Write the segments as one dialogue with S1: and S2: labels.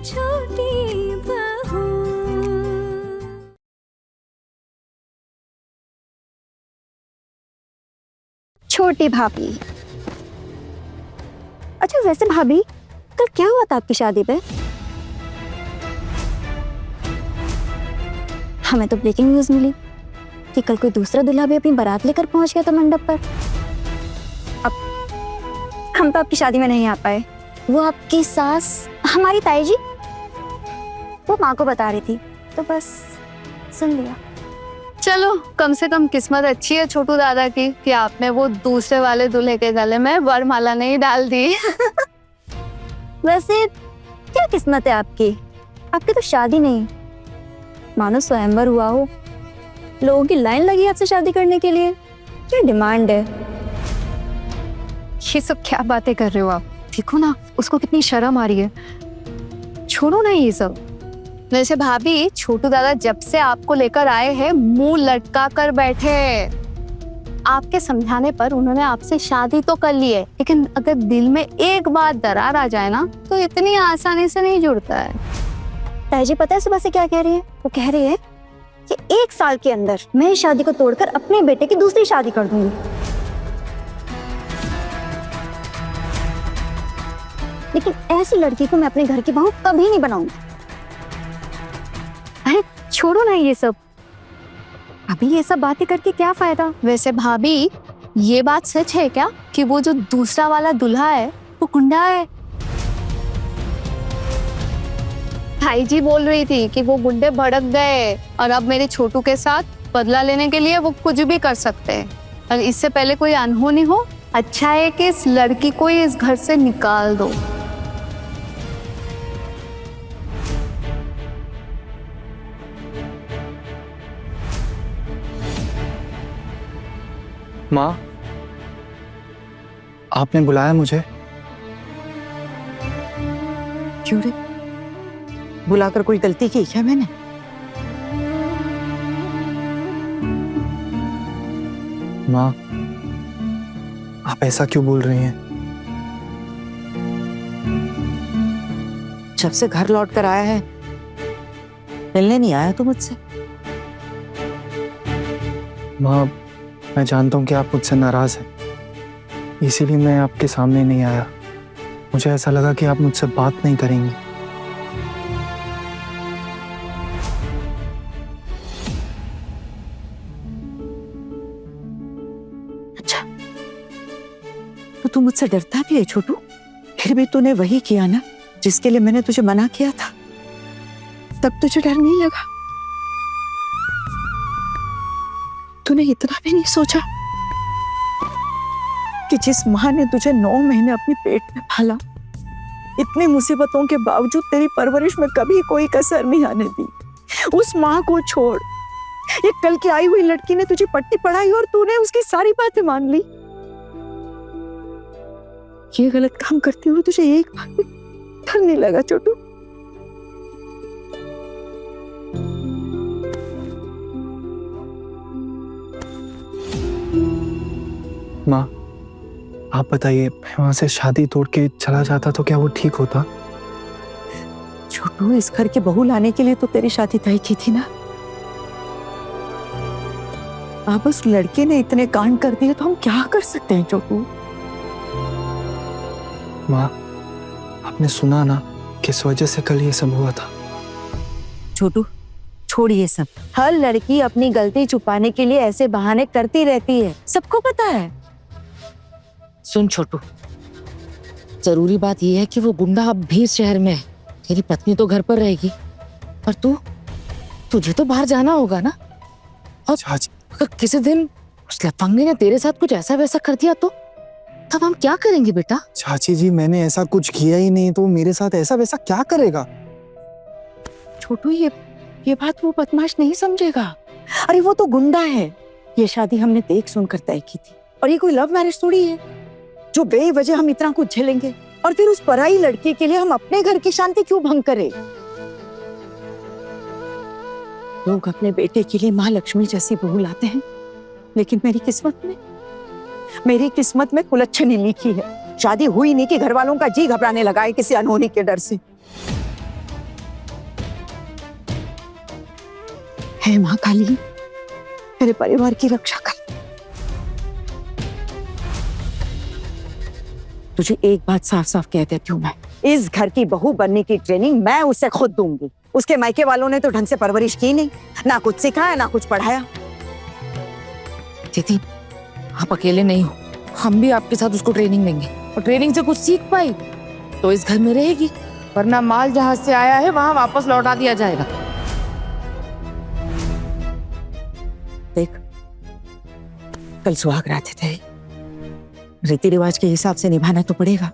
S1: छोटी बहू।
S2: छोटी भाभी। अच्छा वैसे भाभी, कल क्या हुआ था आपकी शादी पे? हमें तो ब्रेकिंग न्यूज मिली कि कल कोई दूसरा दूल्हा भी अपनी बारात लेकर पहुंच गया था मंडप पर। अब हम तो आपकी शादी में नहीं आ पाए। वो आपकी सास, हमारी ताई जी, वो माँ को बता रही थी, तो बस सुन लिया।
S3: चलो कम से कम किस्मत अच्छी है छोटू दादा की कि आपने वो दूसरे वाले दूल्हे के गले में वरमाला नहीं डाल दी।
S2: वैसे क्या किस्मत है आपकी? आपकी तो शादी नहीं, मानो स्वयंवर हुआ हो। लोगों की लाइन लगी आपसे शादी करने के लिए। क्या डिमांड है?
S3: ये सब क्या बातें कर रहे हो आप? देखो ना उसको कितनी शर्म आ रही है। छोड़ो ना ये सब। वैसे भाभी, छोटू दादा जब से आपको लेकर आए हैं मुंह लटका कर बैठे हैं। आपके समझाने पर उन्होंने आपसे शादी तो कर ली है, लेकिन अगर दिल में एक बार दरार आ जाए ना तो इतनी आसानी से नहीं जुड़ता है।
S2: ताई जी पता है सुबह से क्या कह रही है? वो कह रही है कि 1 साल के अंदर मैं इस शादी को तोड़कर अपने बेटे की दूसरी शादी कर दूंगी। लेकिन ऐसी लड़की को मैं अपने घर की बहू कभी नहीं बनाऊंगी। अरे छोड़ो ना ये सब, अभी ये सब बातें करके क्या फायदा?
S3: वैसे भाभी, ये बात सच है क्या कि वो जो दूसरा वाला दूल्हा है वो गुंडा है? भाई जी बोल रही थी कि वो गुंडे भड़क गए और अब मेरे छोटू के साथ बदला लेने के लिए वो कुछ भी कर सकते हैं। और इससे पहले कोई अनहोनी हो, अच्छा है कि इस लड़की को ही इस घर से निकाल दो।
S4: माँ, आपने बुलाया मुझे?
S5: क्यों रे? बुलाकर कोई गलती की क्या मैंने?
S4: माँ, आप ऐसा क्यों बोल रही हैं?
S5: जब से घर लौट कर आया है मिलने नहीं आया तो मुझसे?
S4: माँ, मैं जानता हूँ कि आप मुझसे नाराज हैं, इसीलिए मैं आपके सामने नहीं आया। मुझे ऐसा लगा कि आप मुझसे बात नहीं करेंगी।
S5: अच्छा, तो तू मुझसे डरता भी है छोटू? फिर भी तूने वही किया ना जिसके लिए मैंने तुझे मना किया था। तब तुझे डर नहीं लगा? तूने इतना भी नहीं सोचा कि जिस माँ ने तुझे 9 महीने अपने पेट में पाला, इतनी मुसीबतों के बावजूद तेरी परवरिश में कभी कोई कसर नहीं आने दी, उस माँ को छोड़ ये कल की आई हुई लड़की ने तुझे पट्टी पढ़ाई और तूने उसकी सारी बातें मान ली। ये गलत काम करते हुए तुझे एक बार भी डर नहीं लगा छोटू?
S4: माँ, आप बताइए, मैं वहां से शादी तोड़ के चला जाता तो क्या वो ठीक होता?
S5: छोटू, इस घर के बहू लाने के लिए तो तेरी शादी तय की थी ना। अब उस लड़के ने इतने कांड कर दिए तो हम क्या कर सकते हैं छोटू?
S4: माँ, आपने सुना ना किस वजह से कल ये सब हुआ था?
S5: छोटू छोड़ ये सब। हर लड़की अपनी गलती छुपाने के लिए ऐसे बहाने करती रहती है, सबको पता है।
S6: सुन छोटू, जरूरी बात यह है कि वो गुंडा अब भी शहर में है। तेरी पत्नी तो घर पर रहेगी, पर तुझे तो बाहर जाना होगा ना। और अगर किसी दिन उस लफंगे ने तेरे साथ कुछ ऐसा वैसा कर दिया तो तब हम क्या करेंगे बेटा?
S4: चाची जी, मैंने ऐसा कुछ किया ही नहीं, तो मेरे साथ ऐसा वैसा क्या करेगा?
S5: छोटू, ये बात वो बदमाश नहीं समझेगा। अरे वो तो गुंडा है। ये शादी हमने देख सुनकर तय की थी, और ये कोई लव मैरिज थोड़ी है जो बेवजह हम इतना कुछ झेलेंगे। और फिर उस पराई लड़की के लिए हम अपने घर की शांति क्यों भंग करें? लोग अपने बेटे के लिए माँ लक्ष्मी जैसी बहू लाते हैं, लेकिन मेरी किस्मत में कुलच्छनी लिखी है। शादी हुई नहीं कि घर वालों का जी घबराने लगा है किसी अनहोनी के डर से। हे माँ काली, मेरे परिवार की रक्षा कर। तुझे एक बात साफ साफ कह देती हूँ, मैं इस घर की बहू बनने की ट्रेनिंग मैं उसे खुद दूंगी। उसके मायके वालों ने तो ढंग से परवरिश की नहीं, ना कुछ सिखाया ना कुछ पढ़ाया।
S6: दीदी, आप अकेले नहीं हो, हम भी आपके साथ उसको ट्रेनिंग देंगे, और ट्रेनिंग से कुछ सीख पाई तो इस घर में रहेगी, वरना माल जहां से आया है वहां वापस लौटा दिया जाएगा।
S5: देख, कल सुहाग रात थे, रीति रिवाज के हिसाब से निभाना तो पड़ेगा,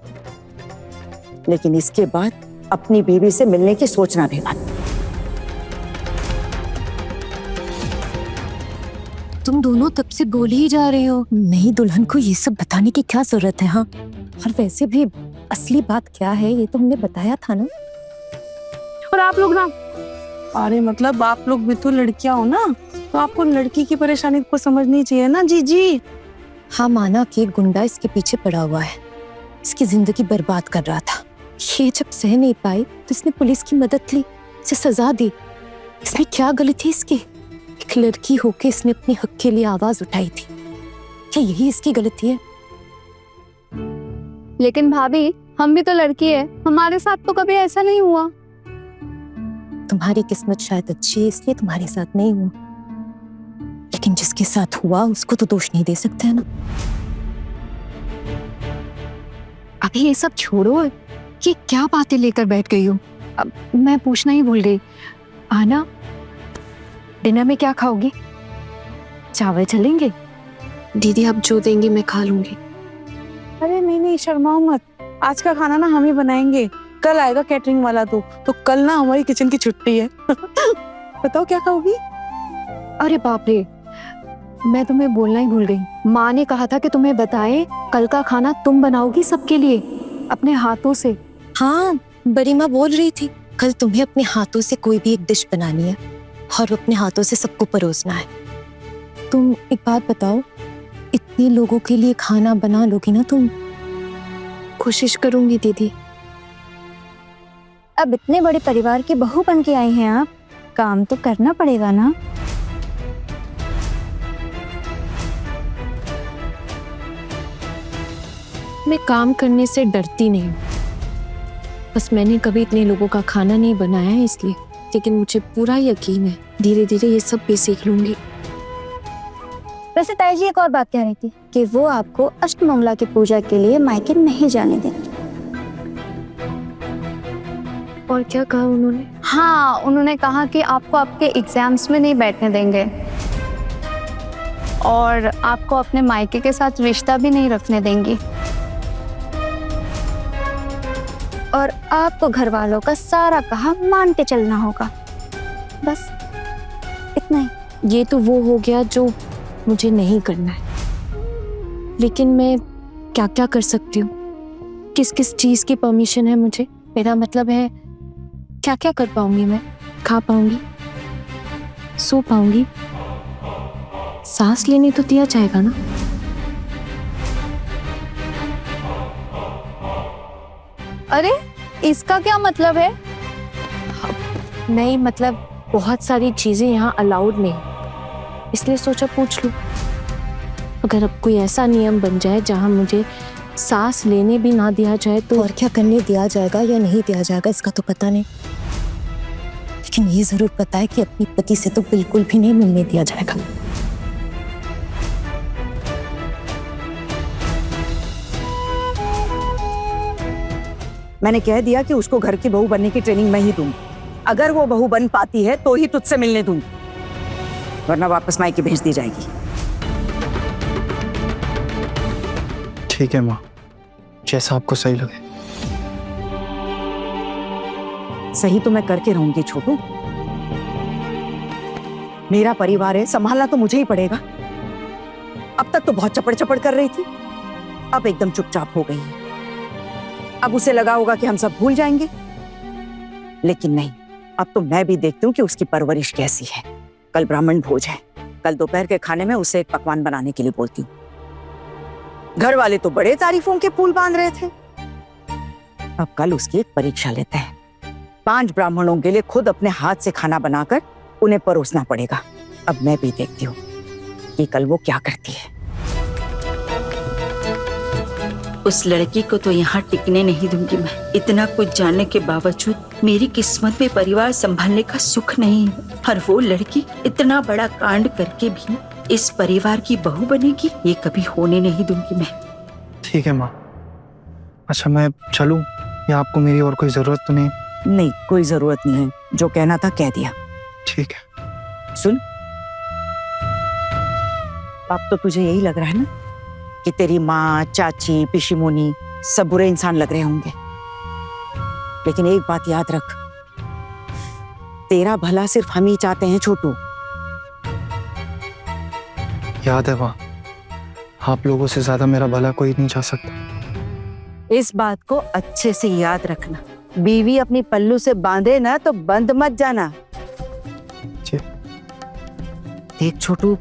S5: लेकिन इसके बाद अपनी बीवी से मिलने की सोचना भी मत।
S2: तुम दोनों तब से बोल ही जा रहे हो, नई दुल्हन को ये सब बताने की क्या जरूरत है? हाँ, और वैसे भी असली बात क्या है ये तो हमने बताया था ना।
S7: और आप लोग ना, अरे मतलब आप लोग भी तो लड़कियां हो ना, तो आपको लड़की की परेशानी को समझनी चाहिए ना। जी जी,
S2: हाँ, माना कि एक गुंडा इसके पीछे पड़ा हुआ है, इसकी जिंदगी बर्बाद कर रहा था। ये जब सह नहीं पाई तो इसने पुलिस की मदद ली, इसे सजा दी। इसमें क्या गलती इसकी? एक लड़की होके इसने अपने हक के लिए आवाज उठाई थी, क्या यही इसकी गलती है?
S3: लेकिन भाभी, हम भी तो लड़की है, हमारे साथ तो कभी ऐसा नहीं हुआ।
S2: तुम्हारी किस्मत शायद अच्छी है इसलिए तुम्हारे साथ नहीं हुआ, लेकिन जिसके साथ हुआ उसको तो दोष नहीं दे सकते है ना।
S3: अभी ये सब छोड़ो, कि क्या बातें लेकर बैठ गई हो? अब मैं पूछना ही भूल गई, आना डिनर में क्या खाओगी? चावल चलेंगे?
S1: दीदी आप जो देंगी मैं खा लूंगी।
S7: अरे नहीं नहीं, शर्माओ मत, आज का खाना ना हम ही बनाएंगे। कल आएगा कैटरिंग वाला, तो कल ना हमारी किचन की छुट्टी है। बताओ क्या खाओगी?
S3: अरे बाप रे, मैं तुम्हें बोलना ही भूल गई। माँ ने कहा था कि तुम्हें बताए, कल का खाना तुम बनाओगी सबके लिए अपने हाथों से।
S2: हाँ, बड़ी माँ बोल रही थी कल तुम्हें अपने हाथों से कोई भी एक डिश बनानी है और अपने हाथों से सबको परोसना है। तुम एक बात बताओ, इतने लोगों के लिए खाना बना लोगी ना तुम?
S1: कोशिश करूंगी दीदी।
S2: अब इतने बड़े परिवार की बहू बन के आई हैं आप, काम तो करना पड़ेगा ना।
S1: मैं काम करने से डरती नहीं, बस मैंने कभी इतने लोगों का खाना नहीं बनाया है इसलिए, लेकिन मुझे पूरा यकीन है धीरे धीरे ये सब भी सीख लूंगी।
S2: वैसे ताई जी एक और बात कह रही थी कि वो आपको अष्टमंगला की पूजा के लिए मायके नहीं जाने देंगे।
S1: और क्या कहा उन्होंने?
S3: हाँ, उन्होंने कहा कि आपको आपके एग्जाम्स में नहीं बैठने देंगे और आपको अपने मायके के साथ रिश्ता भी नहीं रखने देंगी,
S2: और आपको घर वालों का सारा कहा मान के चलना होगा। बस इतना ही।
S1: ये तो वो हो गया जो मुझे नहीं करना है, लेकिन मैं क्या क्या कर सकती हूँ? किस किस चीज की परमिशन है मुझे? मेरा मतलब है क्या क्या कर पाऊंगी मैं? खा पाऊंगी, सो पाऊंगी, सांस लेने तो दिया जाएगा ना?
S3: अरे इसका क्या मतलब है?
S1: नहीं मतलब बहुत सारी चीजें यहाँ अलाउड नहीं, इसलिए सोचा पूछ लूं। अगर अब कोई ऐसा नियम बन जाए जहाँ मुझे सांस लेने भी ना दिया जाए तो?
S2: और क्या करने दिया जाएगा या नहीं दिया जाएगा इसका तो पता नहीं, लेकिन ये जरूर पता है कि अपनी पति से तो बिल्कुल भी नहीं मिलने दिया जाएगा।
S5: मैंने कह दिया कि उसको घर की बहू बनने की ट्रेनिंग मैं ही दूंगी। अगर वो बहू बन पाती है तो ही तुझसे मिलने दूंगी, वरना वापस मायके भेज दी जाएगी।
S4: ठीक है माँ, जैसा आपको सही लगे।
S5: सही तो मैं करके रहूंगी छोटू, मेरा परिवार है, संभालना तो मुझे ही पड़ेगा। अब तक तो बहुत चपड़ चपड़ कर रही थी, अब एकदम चुपचाप हो गई है। अब उसे लगा होगा कि हम सब भूल जाएंगे, लेकिन नहीं, अब तो मैं भी देखती हूँ कि उसकी परवरिश कैसी है। कल ब्राह्मण भोज है, कल दोपहर के खाने में उसे एक पकवान बनाने के लिए बोलती हूँ। घर वाले तो बड़े तारीफों के फूल बांध रहे थे, अब कल उसकी एक परीक्षा लेते हैं। 5 ब्राह्मणों के लिए खुद अपने हाथ से खाना बनाकर उन्हें परोसना पड़ेगा। अब मैं भी देखती हूँ कि कल वो क्या करती है।
S8: उस लड़की को तो यहाँ टिकने नहीं दूंगी मैं। इतना कुछ जानने के बावजूद मेरी किस्मत में परिवार संभालने का सुख नहीं है, और वो लड़की इतना बड़ा कांड करके भी इस परिवार की बहू बनेगी, ये कभी होने नहीं दूंगी मैं।
S4: ठीक है माँ। अच्छा मैं चलूँ या आपको मेरी और कोई ज़रूरत तो नहीं?
S5: नहीं, कोई जरूरत नहीं है, जो कहना था कह दिया।
S4: ठीक है।
S5: सुन, अब तो तुझे यही लग रहा है ना कि तेरी माँ, चाची, पिशीमोनी सब बुरे इंसान लग रहे होंगे, लेकिन एक बात याद रख, तेरा भला सिर्फ हम ही चाहते हैं छोटू।
S4: याद है माँ, आप लोगों से ज्यादा मेरा भला कोई नहीं चाह सकता।
S5: इस बात को अच्छे से याद रखना। बीवी अपनी पल्लू से बांधे ना तो बंद मत जाना।
S4: जी।
S6: देख छोटू,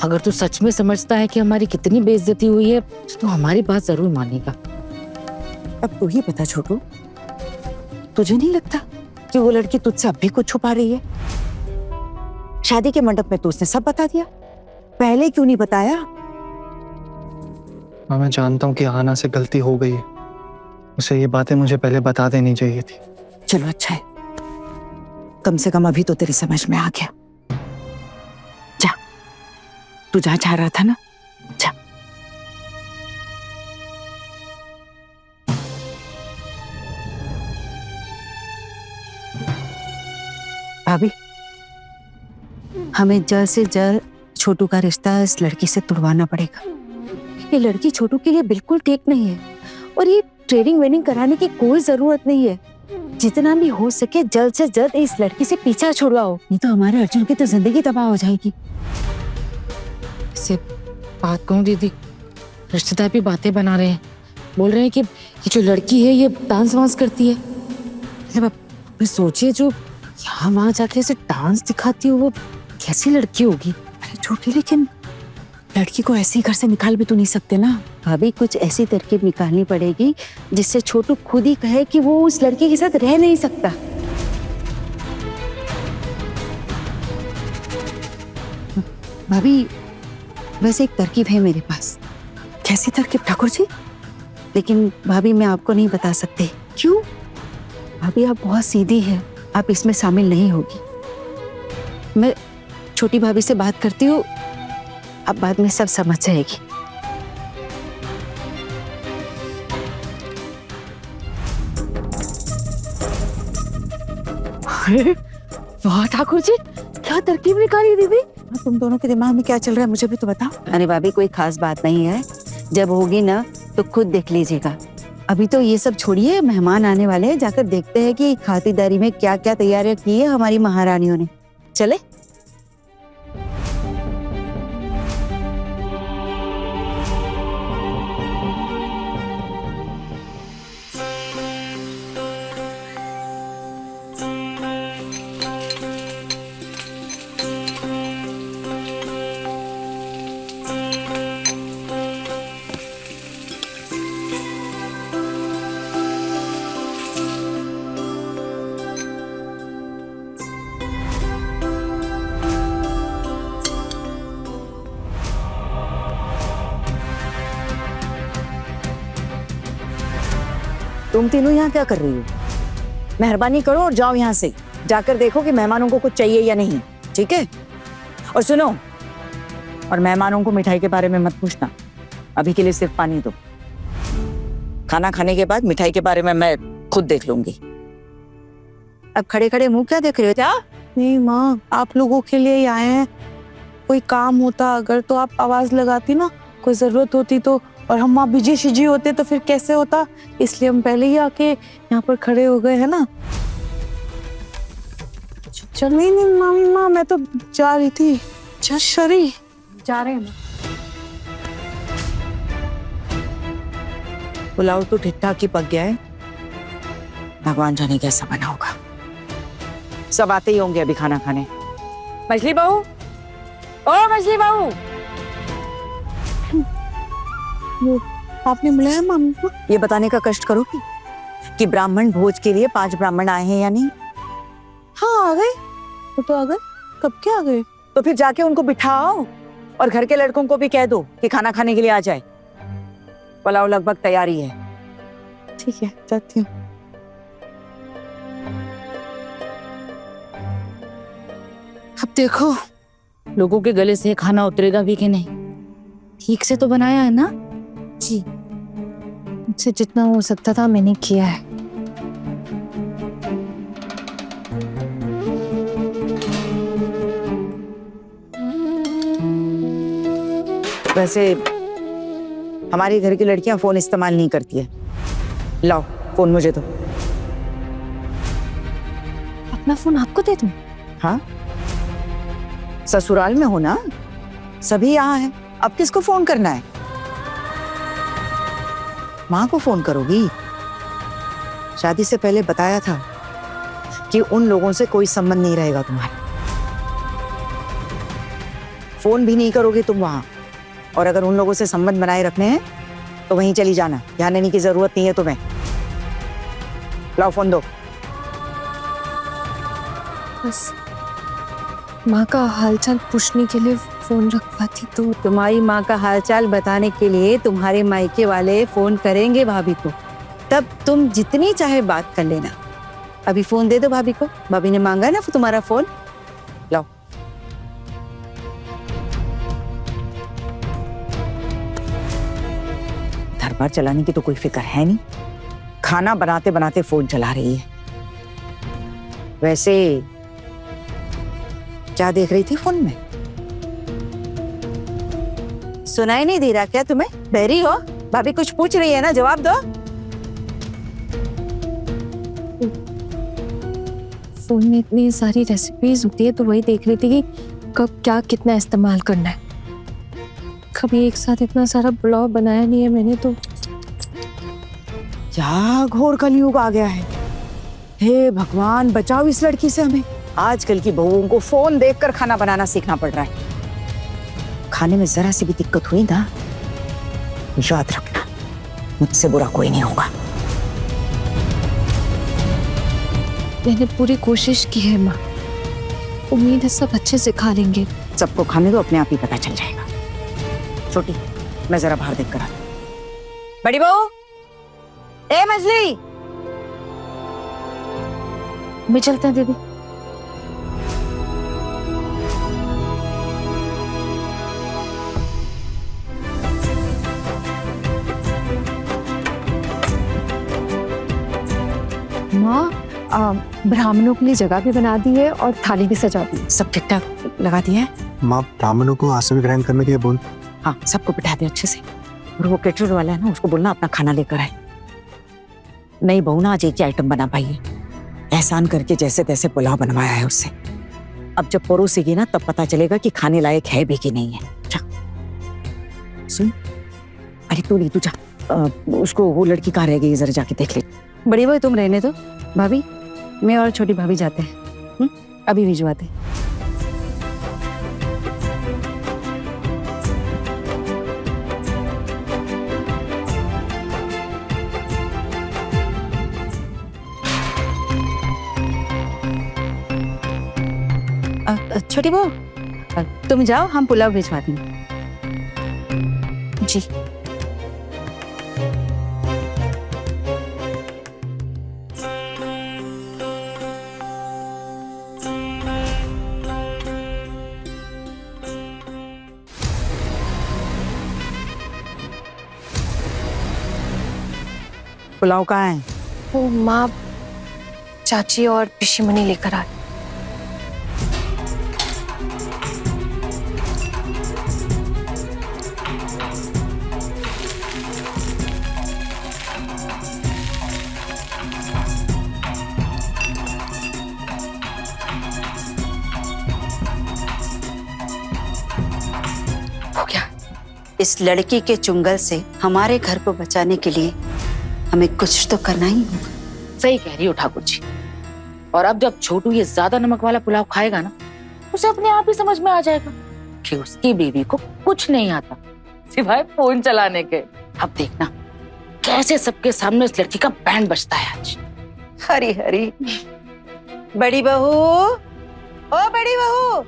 S6: अगर तू सच में समझता है कि हमारी कितनी बेइज्जती हुई है तो हमारी बात जरूर मानेगा।
S5: अब तू ही बता छोटू, तुझे नहीं लगता कि वो लड़की तुझसे अब भी कुछ छुपा रही है? शादी के मंडप में तो उसने सब बता दिया, पहले क्यों नहीं बताया?
S4: हाँ मैं जानता हूँ कि आना से गलती हो गई है, उसे ये बातें मुझे पहले बता देनी चाहिए थी।
S5: चलो अच्छा है, कम से कम अभी तो तेरी समझ में आ गया। जा, तू जहाँ चाह रहा था ना, जा। भाभी, हमें जल्द से जल्द छोटू का रिश्ता इस लड़की से तुड़वाना पड़ेगा।
S2: ये लड़की छोटू के लिए बिल्कुल ठीक नहीं है, और ये ट्रेनिंग वेनिंग कराने की कोई जरूरत नहीं है। जितना भी हो सके जल्द से जल्द इस लड़की से पीछा छुड़वाओ, नहीं तो हमारे अर्जुन की तो जिंदगी तबाह हो जाएगी।
S6: से बात कहूँ दीदी, रिश्तेदार भी बातें बना रहे हैं, बोल रहे हैं कि ये जो लड़की है ये डांस वांस करती है। अरे बाप, मैं सोचिए जो यहाँ वहाँ जाके ऐसे डांस दिखाती हो वो कैसी लड़की होगी।
S2: अरे छोटी, लेकिन लड़की को ऐसे ही घर से निकाल भी तो नहीं सकते ना। भाभी, कुछ ऐसी तरकीब निकालनी पड़ेगी जिससे छोटू खुद ही कहे कि वो उस लड़की के साथ रह नहीं सकता। भाभी, वैसे एक तरकीब है मेरे पास।
S5: कैसी तरकीब ठाकुर जी?
S2: लेकिन भाभी मैं आपको नहीं बता सकती।
S5: क्यों?
S2: भाभी आप बहुत सीधी है, आप इसमें शामिल नहीं होगी। मैं छोटी भाभी से बात करती हूँ, अब बाद में सब समझ जाएगी।
S6: वाह ठाकुर जी, क्या तरकीब निकाली दीदी।
S5: तुम दोनों के दिमाग में क्या चल रहा है मुझे भी तो बताओ।
S2: अरे भाभी, कोई खास बात नहीं है, जब होगी ना तो खुद देख लीजिएगा। अभी तो ये सब छोड़िए, मेहमान आने वाले हैं, जाकर देखते हैं कि खातिरदारी में क्या क्या तैयारियां की है हमारी महारानियों ने। चले?
S5: तुम तीनों यहाँ क्या कर रही हो? मेहरबानी करो और जाओ यहाँ से। जाकर देखो कि मेहमानों को कुछ चाहिए या नहीं, ठीक है? और सुनो, और मेहमानों को मिठाई के बारे में मत पूछना, अभी के लिए सिर्फ पानी दो। खाना खाने के बाद मिठाई के बारे में मैं खुद देख लूंगी।
S2: अब खड़े खड़े मुंह क्या देख रहे हो? क्या?
S7: नहीं माँ, आप लोगों के लिए ही आए हैं। कोई काम होता अगर तो आप आवाज लगाती ना, कोई जरूरत होती तो, और हम वहाँ बिजी शिजी होते तो फिर कैसे होता, इसलिए हम पहले ही आके यहाँ पर खड़े हो गए हैं ना। चल नहीं नहीं माँ, मैं तो जा रही थी। चल शरी, जा रहे हैं।
S5: पुलाव तो ठीक ठाक ही पक गया है, भगवान जाने कैसा बना होगा। सब आते ही होंगे अभी खाना खाने। मछली बहू, ओ मछली बहू,
S7: आपने बुलाया मम्मी को?
S5: ये बताने का कष्ट करो कि ब्राह्मण भोज के लिए 5 ब्राह्मण आए हैं या नहीं?
S7: हाँ आ गए। वो तो आ गए, कब के आ गए?
S5: तो फिर जाके उनको बिठाओ और घर के लड़कों को भी कह दो कि खाना खाने के लिए आ जाए। पुलाव लगभग तैयारी है।
S7: ठीक है, जाती हूँ।
S6: अब देखो लोगों के गले से खाना उतरेगा भी कि नहीं। ठीक से तो बनाया है ना?
S1: जी, मुझसे जितना हो सकता था मैंने किया है।
S5: वैसे हमारी घर की लड़कियां फोन इस्तेमाल नहीं करती है। लाओ फोन मुझे दो।
S1: अपना फोन आपको दे दूं?
S5: हाँ, ससुराल में हो ना, सभी यहाँ हैं। अब किसको फोन करना है? माँ को फोन करोगी? शादी से पहले बताया था कि उन लोगों से कोई संबंध नहीं रहेगा तुम्हारा। फोन भी नहीं करोगे तुम वहां, और अगर उन लोगों से संबंध बनाए रखने हैं तो वहीं चली जाना। ध्यान देने की जरूरत नहीं है तुम्हें। लाओ फोन दो।
S1: बस माँ का हालचाल पूछने के लिए फोन रखवाती तो।
S5: तुम्हारी माँ का हालचाल बताने के लिए तुम्हारे मायके वाले फोन करेंगे भाभी को, तब तुम जितनी चाहे बात कर लेना। अभी फोन दे दो भाभी को। भाभी ने मांगा ना तुम्हारा फोन। लाओ। दरबार चलाने की तो कोई फिक्र है नहीं, खाना बनाते बनाते फोन चला रही है। वैसे क्या देख रही थी फोन में? सुनाई नहीं दे रहा क्या तुम्हें? बहरी हो? भाभी कुछ पूछ रही है ना, जवाब दो।
S1: फोन में इतनी सारी रेसिपीज होती है तो वही देख रही थी कि कब क्या कितना इस्तेमाल करना है। कभी एक साथ इतना सारा पुलाव बनाया नहीं है मैंने तो।
S5: क्या घोर कलयुग आ गया है। हे भगवान, बचाओ इस लड़की से हमें। आजकल की बहुओं को फोन देखकर खाना बनाना सीखना पड़ रहा है। खाने में जरा सी भी दिक्कत हुई ना, याद रखना मुझसे बुरा कोई नहीं होगा।
S1: मैंने पूरी कोशिश की है माँ, उम्मीद है सब अच्छे से खा लेंगे।
S5: सबको खाने दो, अपने आप ही पता चल जाएगा। छोटी, मैं जरा बाहर देख कर आती हूं। बड़ी बहू, ए मछली,
S1: मैं चलता दीदी।
S3: माँ, ब्राह्मणों के लिए जगह भी बना दी है और थाली भी सजा दी है।
S5: सब ठीक ठाक लगा दिया है?
S4: माँ, ब्राह्मणों को आसन ग्रहण करने के लिए बोल।
S5: हाँ, सबको बिठा दे अच्छे से। और वो केटरर वाला है ना, उसको बोलना अपना खाना लेकर आए। नई बहू ना आज एक ही आइटम बना पाई है। एहसान करके जैसे तैसे पुलाव बनवाया है उससे। अब जब परोसेगी ना तब पता चलेगा कि खाने लायक है भी कि नहीं है। जा सुन, अरे तू नहीं, तू जा। उसको वो लड़की कहाँ रह गई जरा जाके देख ले। बड़ी बहू तुम रहने दो, भाभी मैं और छोटी भाभी जाते हैं। अभी भिजवाते हैं। छोटी बहू तुम जाओ, हम पुलाव भिजवा देंगे।
S1: जी।
S5: पुलाव कहाँ है?
S1: वो माँ, चाची और पिशीमणि लेकर आ।
S8: इस लड़की के चुंगल से हमारे घर को बचाने के लिए हमें कुछ तो करना ही होगा।
S6: सही कह रही हो ठाकुर जी। और अब जब छोटू ये ज्यादा नमक वाला पुलाव खाएगा ना, उसे अपने आप ही समझ में आ जाएगा कि उसकी बीवी को कुछ नहीं आता सिवाय फोन चलाने के। अब देखना कैसे सबके सामने इस लड़की का बैंड बजता है आज।
S8: हरी हरी। बड़ी बहू,
S5: ओ बड़ी बहू,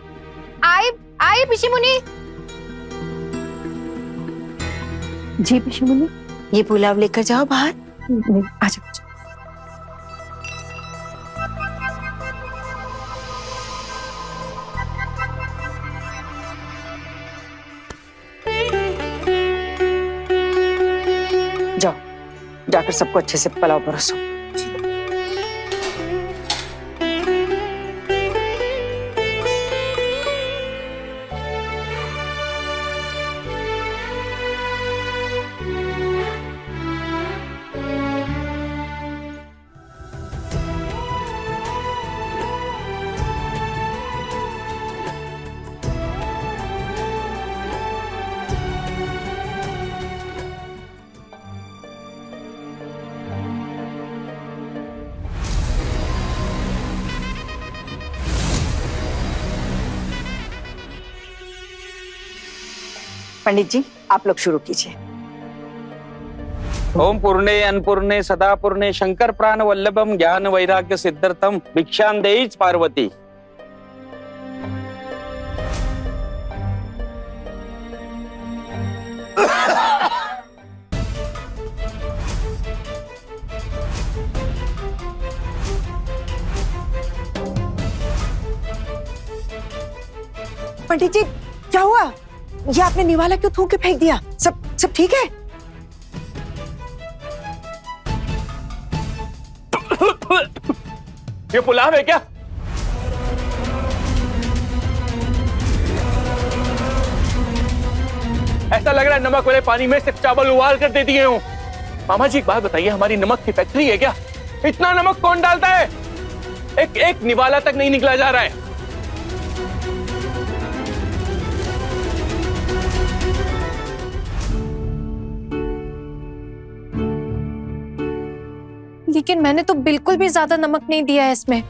S3: आई आई पिशी मुनि। जी पिशी मुनि।
S5: ये पुलाव लेकर जाओ बाहर।
S3: आ जाओ।
S5: जाओ, जाकर सबको अच्छे से पुलाव परोसो। पंडित जी, आप लोग शुरू कीजिए।
S9: ओम पूर्णे अन्नपूर्णे सदा पूर्णे शंकर प्राण वल्लभम ज्ञान वैराग्य सिद्धार्थम भिक्षां देहि पार्वती।
S5: पंडित जी, क्या हुआ? ये आपने निवाला क्यों थूक के फेंक दिया? सब ठीक है?
S9: ये पुलाव है क्या? ऐसा लग रहा है नमक वाले पानी में सिर्फ चावल उबाल कर दे दिए हूँ। मामा जी एक बात बताइए, हमारी नमक की फैक्ट्री है क्या? इतना नमक कौन डालता है? एक निवाला तक नहीं निकला जा रहा है।
S1: लेकिन मैंने तो बिल्कुल भी ज्यादा नमक नहीं दिया है इसमें।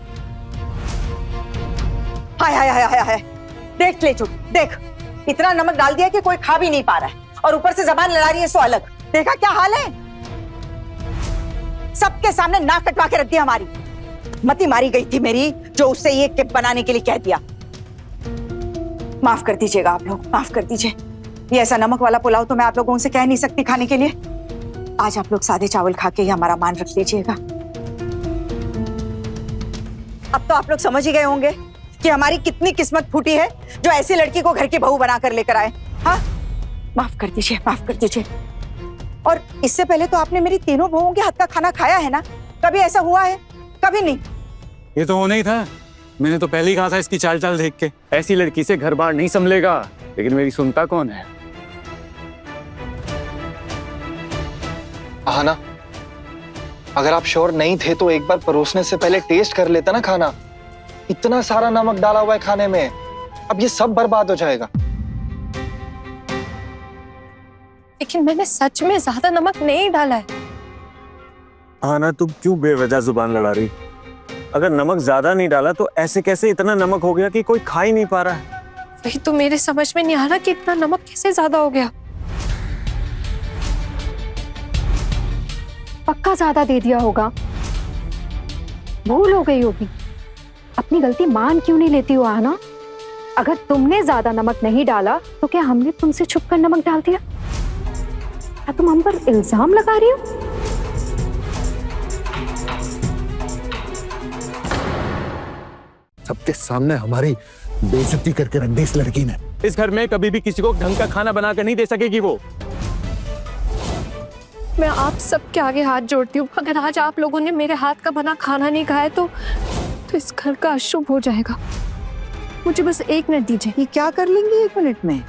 S5: हाय हाय हाय हाय हाय, देख ले चुप, देख इतना नमक डाल दिया कि कोई खा भी नहीं पा रहा है, और ऊपर से जबान लड़ा रही है सो अलग। देखा क्या हाल है? सबके सामने नाक कटवा के रख दिया हमारी। मती मारी गई थी मेरी, जो उससे ये किप बनाने के लिए कह दिया। माफ कर दीजिएगा आप लोग, माफ कर दीजिए। ये ऐसा नमक वाला पुलाव तो मैं आप लोगों से कह नहीं सकती खाने के लिए। आज आप लोग सादे चावल खा के ही हमारा मान रख लीजिएगा। अब तो आप लोग समझ ही गए होंगे कि हमारी कितनी किस्मत फूटी है जो ऐसी लड़की को घर की बहू बनाकर लेकर आए। हाँ, माफ कर दीजिए, माफ कर दीजिए। और इससे पहले तो आपने मेरी तीनों बहुओं के हाथ का खाना खाया है ना? कभी ऐसा हुआ है? कभी नहीं।
S10: ये तो होना ही था। मैंने तो पहले ही कहा था इसकी चाल चाल देख के, ऐसी लड़की से घर बार नहीं संभलेगा। लेकिन मेरी सुनता कौन है?
S4: आहाना, अगर आप श्योर नहीं थे तो एक बार परोसने से पहले टेस्ट कर लेता ना खाना। इतना सारा नमक डाला हुआ है खाने में, अब ये सब बर्बाद हो जाएगा।
S1: लेकिन मैंने सच में ज्यादा नमक नहीं डाला है।
S10: आना, तुम क्यों बेवजह जुबान लड़ा रही? अगर नमक ज्यादा नहीं डाला तो ऐसे कैसे इतना नमक हो गया कि कोई खा ही नहीं पा रहा है?
S1: वही तो मेरे समझ में नहीं आ रहा कि इतना नमक कैसे ज्यादा हो गया।
S3: पक्का ज्यादा दे दिया होगा, भूल हो गई होगी। अपनी गलती मान क्यों नहीं लेती हो आना? अगर तुमने ज्यादा नमक नहीं डाला तो क्या हमने तुमसे छुपकर नमक डाल दिया? क्या तुम हम पर इल्जाम लगा रही हो?
S11: सबके सामने हमारी बेइज्जती करके रख दी इस लड़की ने।
S10: इस घर में कभी भी किसी को ढंग का खाना बनाकर नहीं दे सकेगी वो।
S1: मैं आप सबके आगे हाथ जोड़ती हूँ, अगर आज आप लोगों ने मेरे हाथ का बना खाना नहीं खाया तो इस घर का अशुभ हो जाएगा। मुझे बस 1 मिनट दीजिए।
S5: ये क्या कर लेंगे 1 मिनट में?